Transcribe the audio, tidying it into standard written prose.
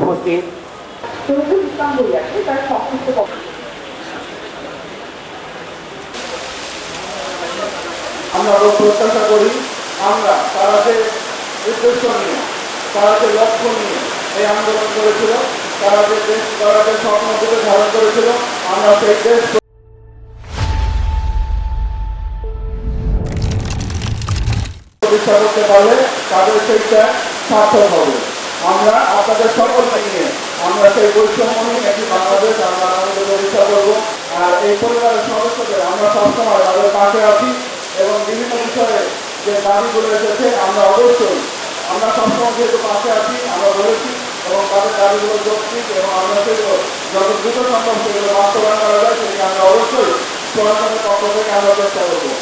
উপস্থিত আমরা প্রত্যাশা করি আমরা তারা যে উদ্দেশ্য নিয়ে তারা যে লক্ষ্য নিয়ে এই আন্দোলন করেছিল, তারা যে দেশ গড়ার স্বপ্ন থেকে ধারণ করেছিল, আমরা সেই দেশ প্রতিষ্ঠা করতে পারলে তাদের সেইটা সার্থক হবে। আমরা আপনাদের সকলকে নিয়ে আমরা সেই বৈষম্যহীন একটি বাংলাদেশ আমরা আমাদের প্রতিষ্ঠা করবো। আর এই পরিবারের সদস্যদের আমরা সবসময় তাদের পাশে আছি এবং বিভিন্ন বিষয়ে যে দাবিগুলো এসেছে আমরা অবশ্যই আমরা সবসময় যেহেতু পাশে আছি আমরা বলেছি এবং তাদের দাবিগুলো যৌক্তিক এবং আমরা সেগুলো যত দ্রুত সম্ভব সেগুলো বাস্তবায়ন করা যায় সেটি আমরা অবশ্যই প্রশাসনের পক্ষ থেকে আমরা চেষ্টা করবো।